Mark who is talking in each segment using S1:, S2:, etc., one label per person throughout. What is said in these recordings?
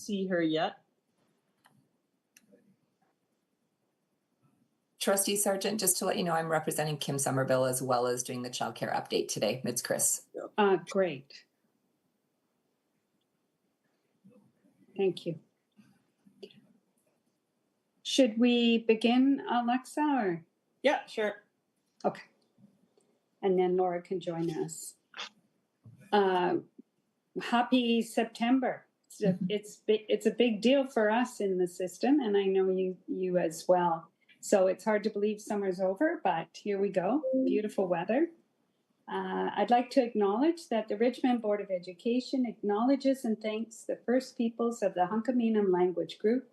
S1: see her yet.
S2: Trustee Sargent, just to let you know, I'm representing Kim Somerville as well as doing the childcare update today. It's Chris.
S3: Great. Thank you. Should we begin, Alexa? Or?
S1: Yeah, sure.
S3: Okay. And then Laura can join us. Happy September. It's a big deal for us in the system, and I know you as well. So it's hard to believe summer's over, but here we go. Beautiful weather. I'd like to acknowledge that the Richmond Board of Education acknowledges and thanks the First Peoples of the Hunkaminam language group,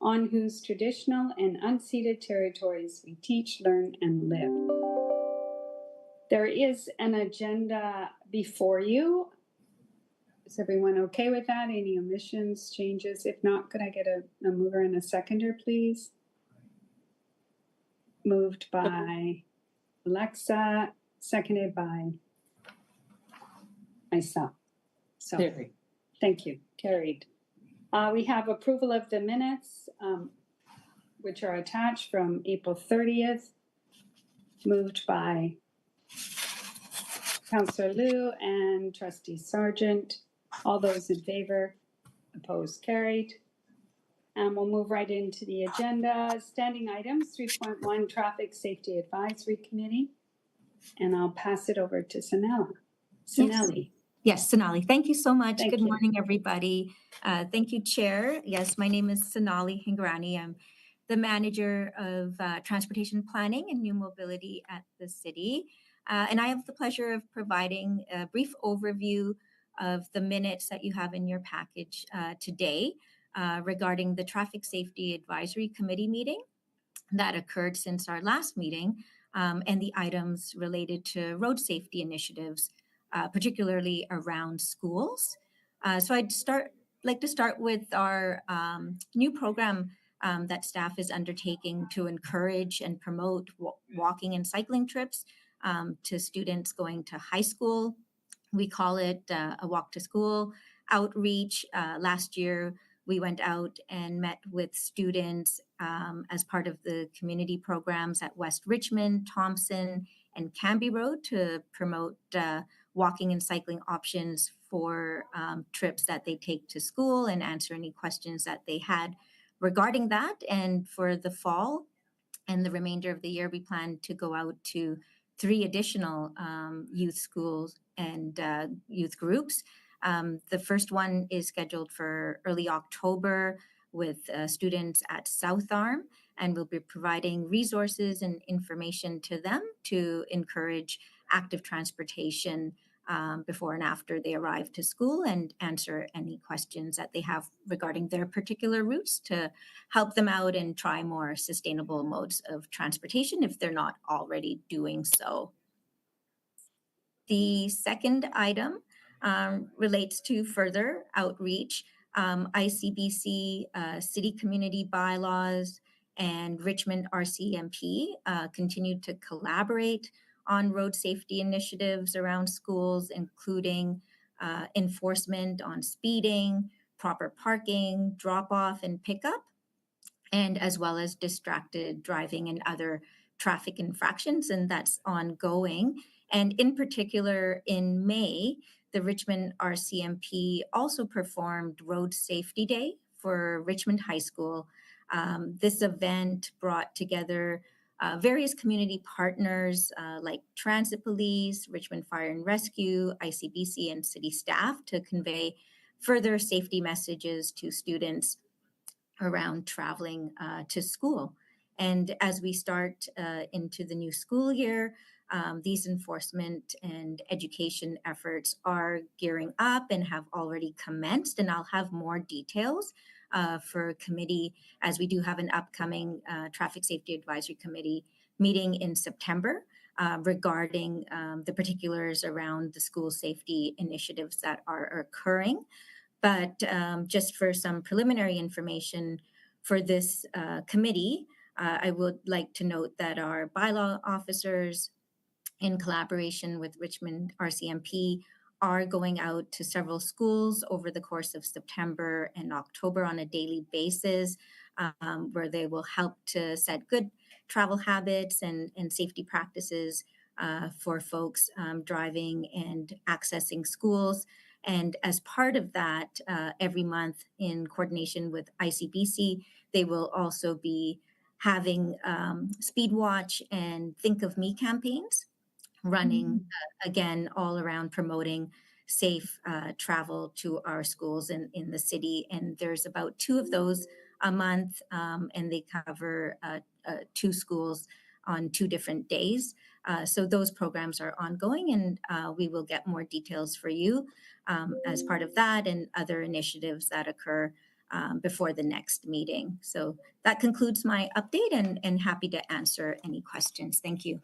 S3: on whose traditional and unceded territories we teach, learn, and live. There is an agenda before you. Is everyone okay with that? Any omissions, changes? If not, could I get a mover and a seconder, please? Moved by Alexa, seconded by myself. So, thank you. Carried. We have approval of the minutes, which are attached from April 30th, moved by Councillor Liu and Trustee Sargent. All those in favor, opposed, carried. And we'll move right into the agenda. Standing items, 3.1, Traffic Safety Advisory Committee. And I'll pass it over to Sinelli.
S4: Yes, Sonali. Thank you so much.
S3: Thank
S4: Good
S3: you.
S4: morning, everybody. Thank you, Chair. Yes, my name is Sonali Hingrani. I'm the Manager of Transportation Planning and New Mobility at the City. And I have the pleasure of providing a brief overview of the minutes that you have in your package today regarding the Traffic Safety Advisory Committee meeting that occurred since our last meeting and the items related to road safety initiatives, particularly around schools. So I'd like to start with our new program that staff is undertaking to encourage and promote walking and cycling trips to students going to high school. We call it a walk to school outreach. Last year, we went out and met with students as part of the community programs at West Richmond, Thompson, and Canby Road to promote walking and cycling options for trips that they take to school and answer any questions that they had regarding that. And for the fall and the remainder of the year, we plan to go out to 3 additional youth schools and youth groups. The first one is scheduled for early October with students at South Arm, and we'll be providing resources and information to them to encourage active transportation before and after they arrive to school and answer any questions that they have regarding their particular routes to help them out and try more sustainable modes of transportation if they're not already doing so. The second item relates to further outreach. ICBC, city community bylaws, and Richmond RCMP continue to collaborate on road safety initiatives around schools, including enforcement on speeding, proper parking, drop-off and pickup, and as well as distracted driving and other traffic infractions, and that's ongoing. And in particular, in May, the Richmond RCMP also performed Road Safety Day for Richmond High School. This event brought together various community partners like Transit Police, Richmond Fire and Rescue, ICBC, and city staff to convey further safety messages to students around traveling to school. And as we start into the new school year, these enforcement and education efforts are gearing up and have already commenced, and I'll have more details for committee as we do have an upcoming Traffic Safety Advisory Committee meeting in September regarding the particulars around the school safety initiatives that are occurring. But just for some preliminary information for this committee, I would like to note that our bylaw officers, in collaboration with Richmond RCMP, are going out to several schools over the course of September and October on a daily basis, where they will help to set good travel habits and safety practices for folks driving and accessing schools. And as part of that, every month in coordination with ICBC, they will also be having Speed Watch and Think of Me campaigns running again all around promoting safe travel to our schools in the city. And there's about two of those a month, and they cover two schools on two different days. So those programs are ongoing, and we will get more details for you as part of that and other initiatives that occur before the next meeting. So that concludes my update, and happy to answer any questions. Thank you.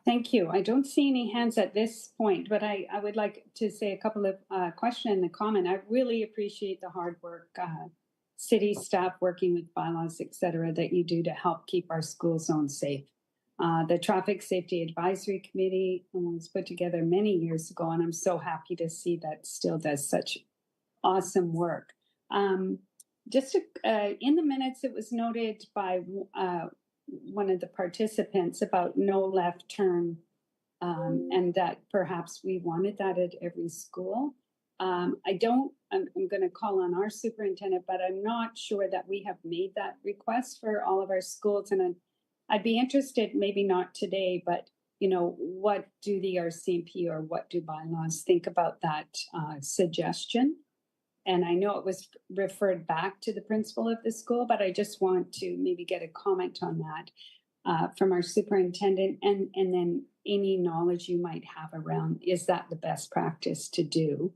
S3: Thank you. I don't see any hands at this point, but I would like to say a couple of question and a comment. I really appreciate the hard work, city staff working with bylaws, et cetera, that you do to help keep our school zones safe. The Traffic Safety Advisory Committee was put together many years ago, and I'm so happy to see that still does such awesome work. Just to, in the minutes, it was noted by one of the participants about no left turn, and that perhaps we wanted that at every school. I'm going to call on our superintendent, but I'm not sure that we have made that request for all of our schools. And I'd be interested, maybe not today, but what do the RCMP or what do bylaws think about that suggestion? And I know it was referred back to the principal of the school, but I just want to maybe get a comment on that from our superintendent, and then any knowledge you might have around, is that the best practice to do?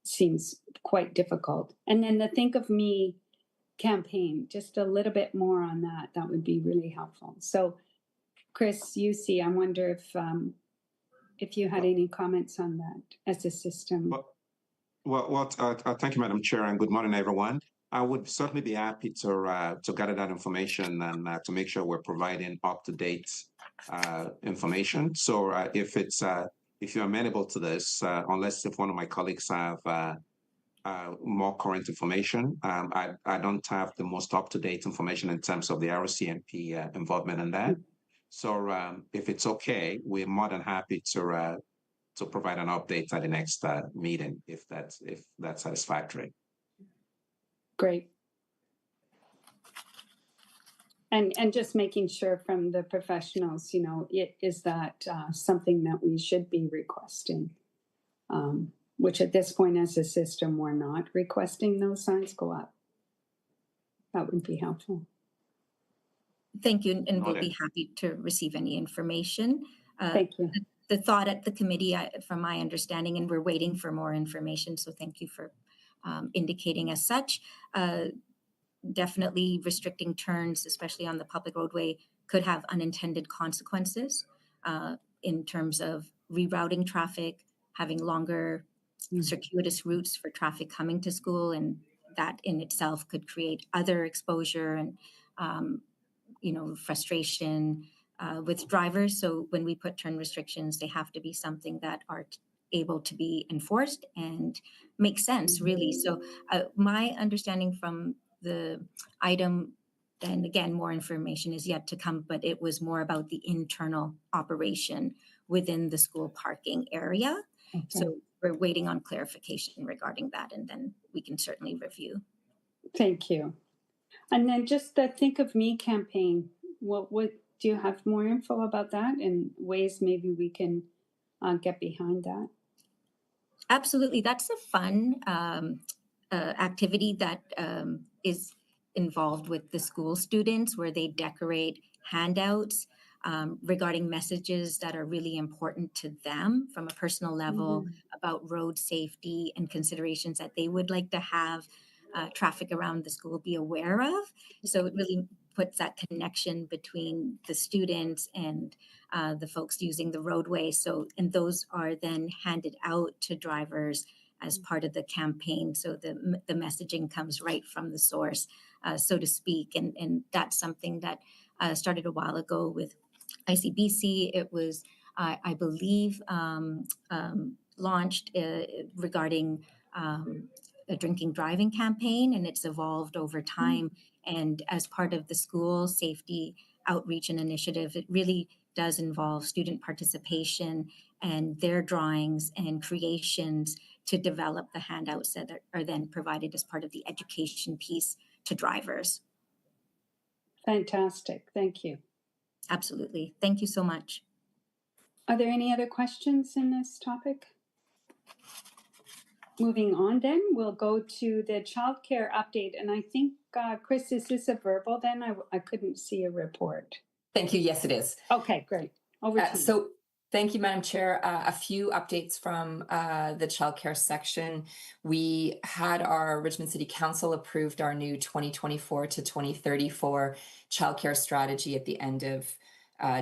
S3: Seems quite difficult. And then the Think of Me campaign, just a little bit more on that. That would be really helpful. So, Chris, I wonder if you had any comments on that as a system.
S1: Thank you, Madam Chair, and good morning, everyone. I would certainly be happy to gather that information and to make sure we're providing up-to-date information. So if you're amenable to this, unless if one of my colleagues have more current information, I don't have the most up-to-date information in terms of the RCMP involvement in that. So if it's okay, we're more than happy to provide an update at the next meeting, if that's satisfactory.
S3: Great. And just making sure from the professionals, is that something that we should be requesting, which at this point as a system, we're not requesting those signs go up. That would be helpful.
S4: Thank you, and we'll be happy to receive any information.
S3: Thank you.
S4: The thought at the committee, from my understanding, and we're waiting for more information, so thank you for indicating as such. Definitely restricting turns, especially on the public roadway, could have unintended consequences in terms of rerouting traffic, having longer circuitous routes for traffic coming to school, and that in itself could create other exposure and frustration with drivers. So when we put turn restrictions, they have to be something that are able to be enforced and make sense, really. So my understanding from the item, and again, more information is yet to come, but it was more about the internal operation within the school parking area. Okay. So we're waiting on clarification regarding that, and then we can certainly review.
S3: Thank you. And then just the Think of Me campaign, what do you have more info about that and ways maybe we can get behind that?
S4: Absolutely. That's a fun activity that is involved with the school students, where they decorate handouts regarding messages that are really important to them from a personal level about road safety and considerations that they would like to have traffic around the school be aware of. So it really puts that connection between the students and the folks using the roadway. And those are then handed out to drivers as part of the campaign. So the messaging comes right from the source, so to speak. And that's something that started a while ago with ICBC. It was I believe, launched regarding a drinking driving campaign, and it's evolved over time. And as part of the school safety outreach and initiative, it really does involve student participation and their drawings and creations to develop the handouts that are then provided as part of the education piece to drivers.
S3: Fantastic. Thank you.
S4: Absolutely. Thank you so much.
S3: Are there any other questions in this topic? Moving on then, we'll go to the childcare update. And I think, Chris, is this a verbal then? I couldn't see a report.
S2: Thank you. Yes, it is.
S3: Okay, great. Over to you.
S2: So thank you, Madam Chair. A few updates from the childcare section. We had our Richmond City Council approved our new 2024 to 2034 childcare strategy at the end of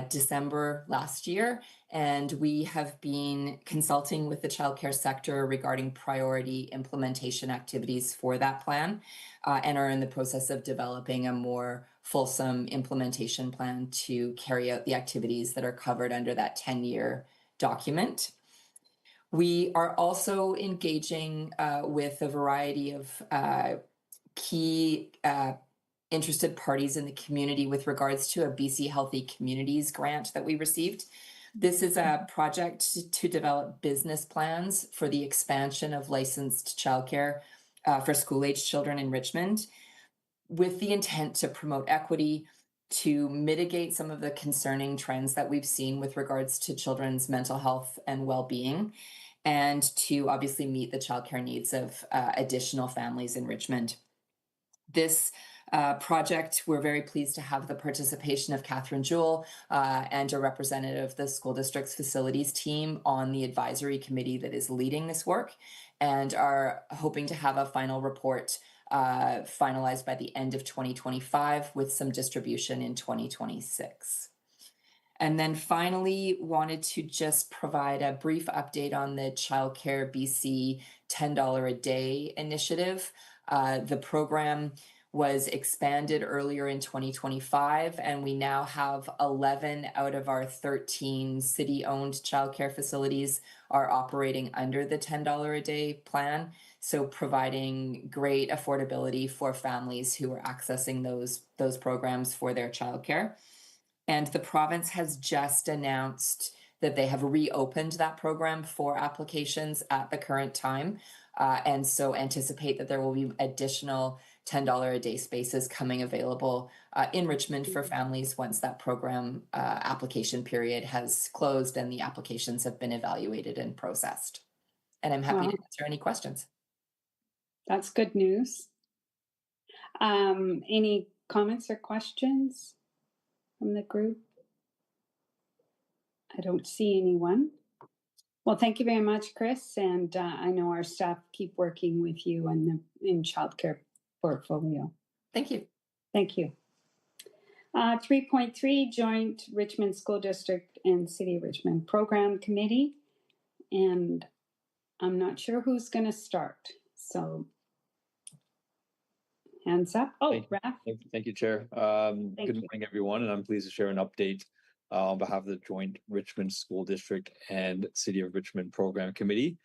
S2: December last year. And we have been consulting with the childcare sector regarding priority implementation activities for that plan, and are in the process of developing a more fulsome implementation plan to carry out the activities that are covered under that 10-year document. We are also engaging with a variety of key interested parties in the community with regards to a BC Healthy Communities grant that we received. This is a project to develop business plans for the expansion of licensed childcare for school-age children in Richmond, with the intent to promote equity, to mitigate some of the concerning trends that we've seen with regards to children's mental health and well-being, and to obviously meet the childcare needs of additional families in Richmond. This project, we're very pleased to have the participation of Catherine Jewell and a representative of the school district's facilities team on the advisory committee that is leading this work, and are hoping to have a final report finalized by the end of 2025 with some distribution in 2026. And then finally, wanted to just provide a brief update on the Childcare BC $10 a day initiative. The program was expanded earlier in 2025, and we now have 11 out of our 13 city-owned childcare facilities are operating under the $10 a day plan. So providing great affordability for families who are accessing those programs for their childcare. And the province has just announced that they have reopened that program for applications at the current time. And so anticipate that there will be additional $10 a day spaces coming available in Richmond for families once that program application period has closed and the applications have been evaluated and processed. And I'm happy to answer any questions.
S3: That's good news. Any comments or questions from the group? I don't see anyone. Well, thank you very much, Chris. And I know our staff keep working with you in childcare portfolio.
S2: Thank you.
S3: Thank you. 3.3, Joint Richmond School District and City of Richmond Program Committee. And I'm not sure who's going to start. So hands up. Oh, Raph.
S5: Thank you, Chair. Good morning, everyone. And I'm pleased to share an update on behalf of the Joint Richmond School District and City of Richmond Program Committee.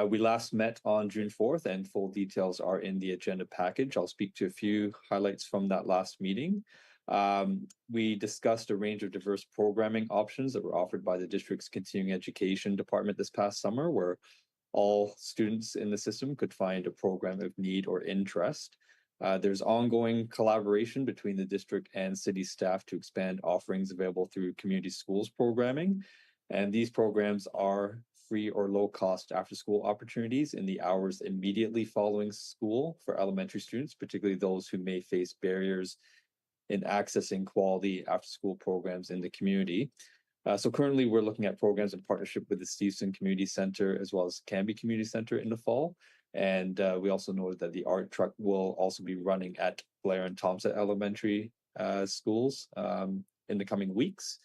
S5: We last met on June 4th, and full details are in the agenda package. I'll speak to a few highlights from that last meeting. We discussed a range of diverse programming options that were offered by the district's continuing education department this past summer, where all students in the system could find a program of need or interest. There's ongoing collaboration between the district and city staff to expand offerings available through community schools programming. And these programs are free or low-cost after-school opportunities in the hours immediately following school for elementary students, particularly those who may face barriers in accessing quality after-school programs in the community. So currently, we're looking at programs in partnership with the Stevenson Community Center as well as Canby Community Center in the fall. And we also noted that the art truck will also be running at Blair and Thompson Elementary schools in the coming weeks.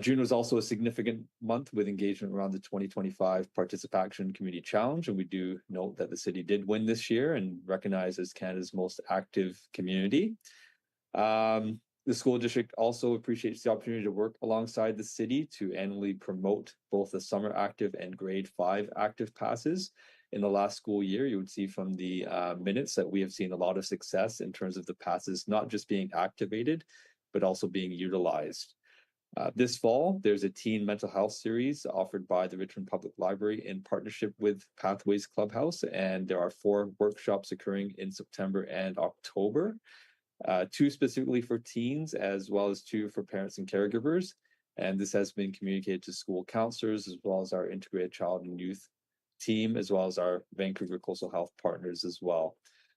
S5: June was also a significant month with engagement around the 2025 Participation Community Challenge. And we do note that the city did win this year and recognized as Canada's most active community. The school district also appreciates the opportunity to work alongside the city to annually promote both the summer active and grade 5 active passes. In the last school year, you would see from the minutes that we have seen a lot of success in terms of the passes not just being activated, but also being utilized. This fall, there's a teen mental health series offered by the Richmond Public Library in partnership with Pathways Clubhouse, and there are 4 workshops occurring in September and October. 2 specifically for teens, as well as 2 for parents and caregivers. And this has been communicated to school counselors, as well as our integrated child and youth team, as well as our Vancouver Coastal Health partners as well.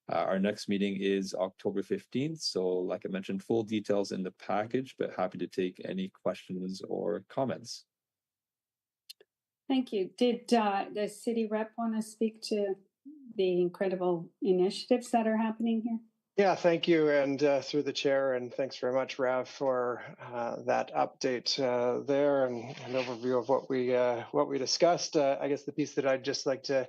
S5: Our next meeting is October 15th. So like I mentioned, full details in the package, but happy to take any questions or comments.
S3: Thank you. Did the city rep want to speak to the incredible initiatives that are happening here?
S6: Yeah, thank you, and through the chair, and thanks very much, Rav, for that update there and an overview of what we discussed. I guess the piece that I'd just like to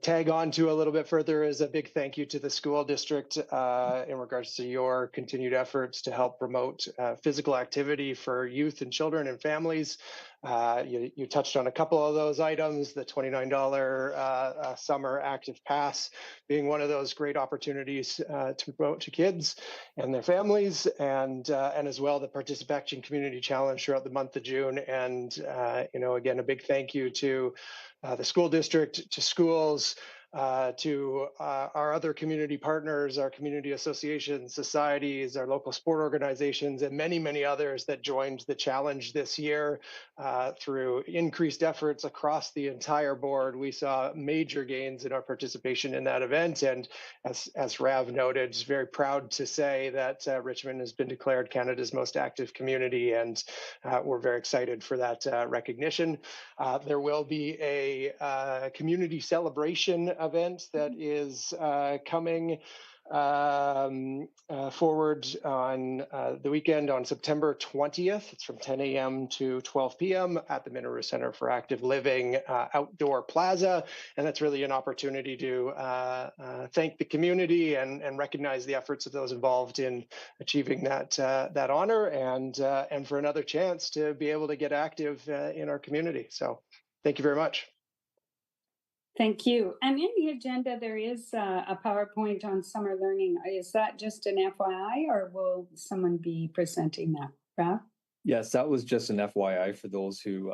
S6: tag on to a little bit further is a big thank you to the school district in regards to your continued efforts to help promote physical activity for youth and children and families. You touched on a couple of those items, the $29 summer active pass being one of those great opportunities to promote to kids and their families, and as well the Participation Community Challenge throughout the month of June. And again, a big thank you to the school district, to schools, to our other community partners, our community associations, societies, our local sport organizations, and many, many others that joined the challenge this year through increased efforts across the entire board. We saw major gains in our participation in that event. And as Rav noted, very proud to say that Richmond has been declared Canada's most active community, and we're very excited for that recognition. There will be a community celebration event that is coming forward on the weekend on September 20th. It's from 10 a.m. to 12 p.m. at the Minoru Center for Active Living Outdoor Plaza. And that's really an opportunity to thank the community and recognize the efforts of those involved in achieving that honor, and for another chance to be able to get active in our community. So thank you very much.
S3: Thank you. And in the agenda, there is a PowerPoint on summer learning. Is that just an FYI, or will someone be presenting that? Rav?
S5: Yes, that was just an FYI for those who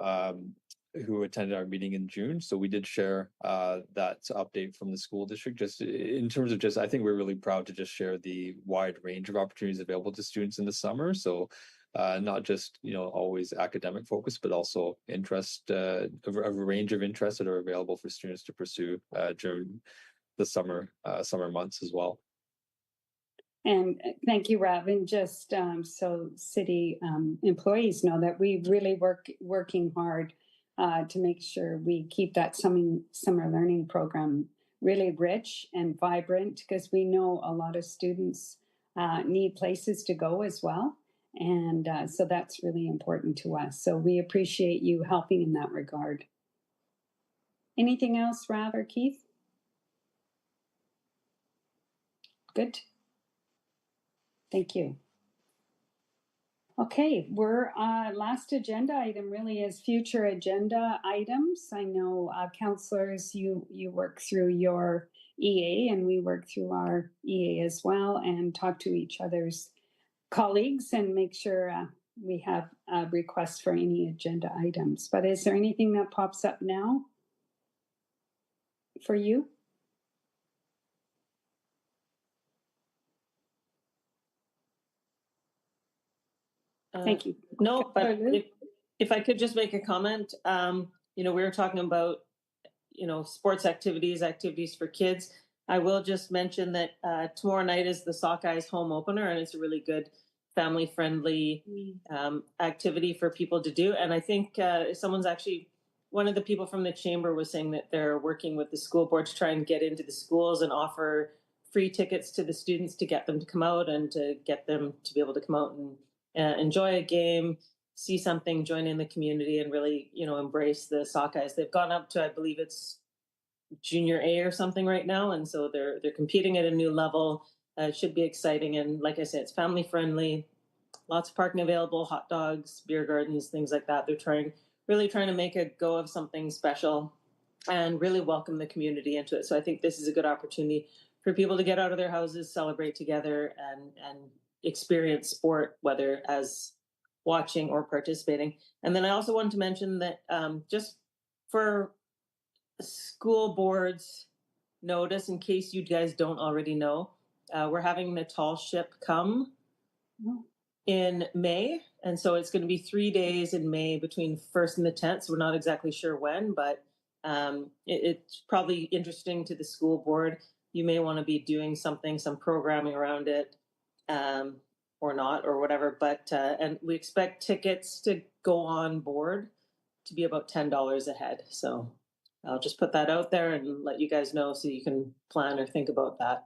S5: attended our meeting in June. So we did share that update from the school district. Just in terms of I think we're really proud to just share the wide range of opportunities available to students in the summer. So not just always academic focus, but also interest, a range of interests that are available for students to pursue during the summer months as well.
S3: And thank you, Rav. And just so city employees know that we really working hard to make sure we keep that summer learning program really rich and vibrant, because we know a lot of students need places to go as well. And so that's really important to us. So we appreciate you helping in that regard. Anything else, Rav or Keith? Good. Thank you. Okay, we're last agenda item really is future agenda items. I know counselors, you work through your EA and we work through our EA as well, and talk to each other's colleagues and make sure we have requests for any agenda items. But is there anything that pops up now for you? Thank you.
S7: No, but if I could just make a comment, we were talking about, sports activities for kids. I will just mention that tomorrow night is the Sockeyes home opener, and it's a really good family-friendly activity for people to do. And I think one of the people from the chamber was saying that they're working with the school board to try and get into the schools and offer free tickets to the students to get them to come out and to get them to be able to come out and enjoy a game, see something, join in the community, and really, embrace the Sockeyes. They've gone up to, I believe it's junior A or something right now, and so they're competing at a new level. It should be exciting, and like I said, it's family friendly. lots of parking available, hot dogs, beer gardens, things like that. They're really trying to make a go of something special and really welcome the community into it. So I think this is a good opportunity for people to get out of their houses, celebrate together, and experience sport, whether as watching or participating. And then I also wanted to mention that just for school boards notice, in case you guys don't already know, we're having the tall ship come in May. And so it's going to be 3 days in May between 1st and the 10th. So we're not exactly sure when, but it's probably interesting to the school board. You may want to be doing something, some programming around it, or not, or whatever. But and we expect tickets to go on board to be about $10 a head. So I'll just put that out there and let you guys know so you can plan or think about that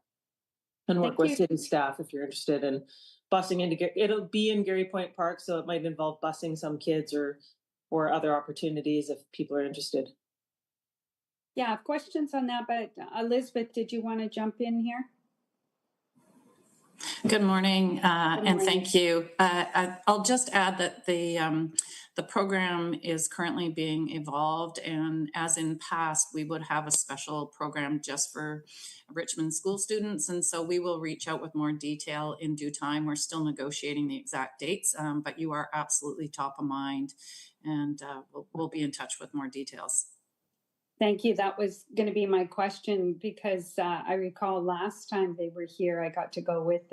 S7: and work with city staff if you're interested in busing into. It'll be in Gary Point Park, so it might involve busing some kids or other opportunities if people are interested.
S3: Yeah, I have questions on that, but Elizabeth, did you want to jump in here?
S8: Good morning, and thank you. I'll just add that the program is currently being evolved, and as in past, we would have a special program just for Richmond school students, and so we will reach out with more detail in due time. We're still negotiating the exact dates, but you are absolutely top of mind, and we'll be in touch with more details.
S3: Thank you. That was going to be my question because I recall last time they were here, I got to go with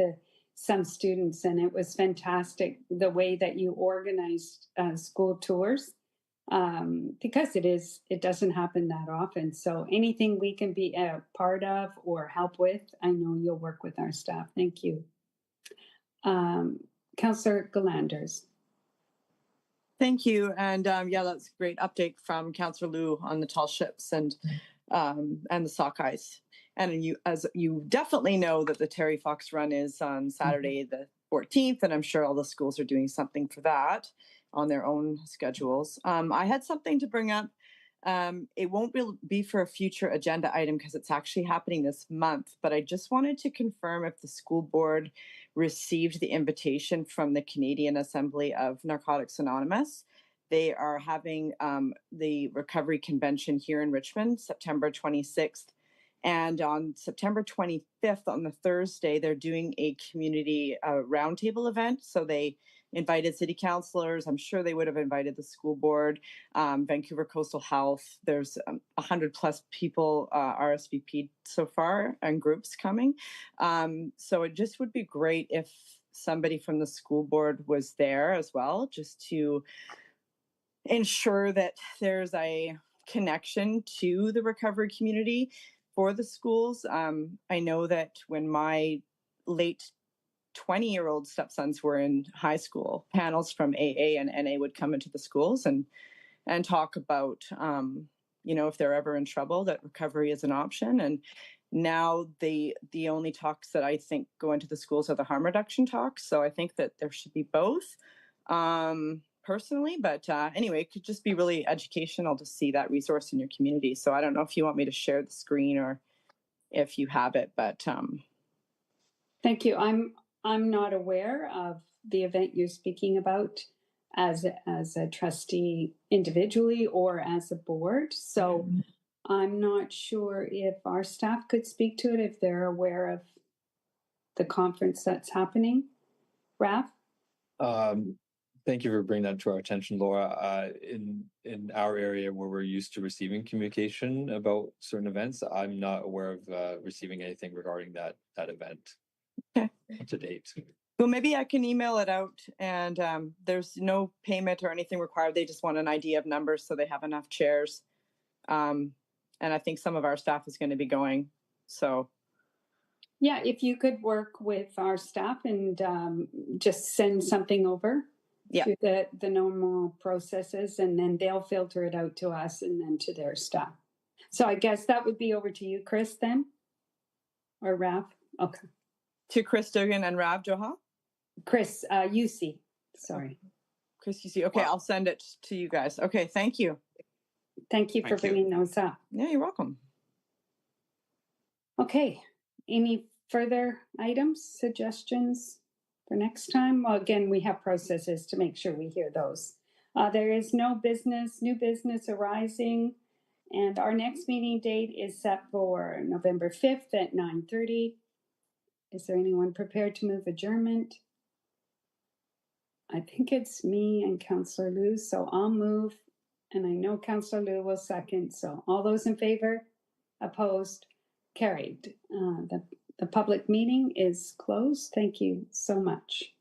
S3: some students, and it was fantastic the way that you organized school tours, because it doesn't happen that often. So anything we can be a part of or help with, I know you'll work with our staff. Thank you. Councillor Galanders.
S9: Thank you. And yeah, that's a great update from Councillor Liu on the tall ships and the sockeyes. And as you definitely know that the Terry Fox Run is on Saturday the 14th, and I'm sure all the schools are doing something for that on their own schedules. I had something to bring up. It won't be for a future agenda item because it's actually happening this month, but I just wanted to confirm if the school board received the invitation from the Canadian Assembly of Narcotics Anonymous. They are having the recovery convention here in Richmond, September 26th. And on September 25th, on the Thursday, they're doing a community roundtable event. So they invited city councilors. I'm sure they would have invited the school board, Vancouver Coastal Health. There's 100 plus people RSVP'd so far and groups coming. So it just would be great if somebody from the school board was there as well, just to ensure that there's a connection to the recovery community for the schools. I know that when my late 20-year-old stepsons were in high school, panels from AA and NA would come into the schools and talk about, if they're ever in trouble, that recovery is an option. And now the only talks that I think go into the schools are the harm reduction talks. So I think that there should be both. Personally, but anyway, it could just be really educational to see that resource in your community. So I don't know if you want me to share the screen or if you have it, but
S3: thank you. I'm not aware of the event you're speaking about as a trustee individually or as a board. So I'm not sure if our staff could speak to it if they're aware of the conference that's happening. Raph?
S5: Thank you for bringing that to our attention, Laura. In our area where we're used to receiving communication about certain events, I'm not aware of receiving anything regarding that event.
S9: Okay.
S5: To date.
S9: Well, maybe I can email it out, and there's no payment or anything required. They just want an idea of numbers so they have enough chairs. And I think some of our staff is going to be going. So
S3: yeah, if you could work with our staff and just send something over. Yeah. To the normal processes, and then they'll filter it out to us and then to their staff. So I guess that would be over to you, Chris, then, or Rav. Okay.
S9: To Chris Duggan and Rav Johal?
S3: Chris, UC. Sorry.
S9: Chris UC. Okay, wow. I'll send it to you guys. Okay, thank you.
S3: Thank you for bringing those up.
S9: Yeah, you're welcome.
S3: Okay. Any further items, suggestions? for next time? Well, again, we have processes to make sure we hear those. There is no new business arising, and our next meeting date is set for November 5th at 9:30. Is there anyone prepared to move adjournment? I think it's me and Councillor Liu, so I'll move, and I know Councillor Liu will second. So all those in favor? Opposed? Carried. The public meeting is closed. Thank you so much.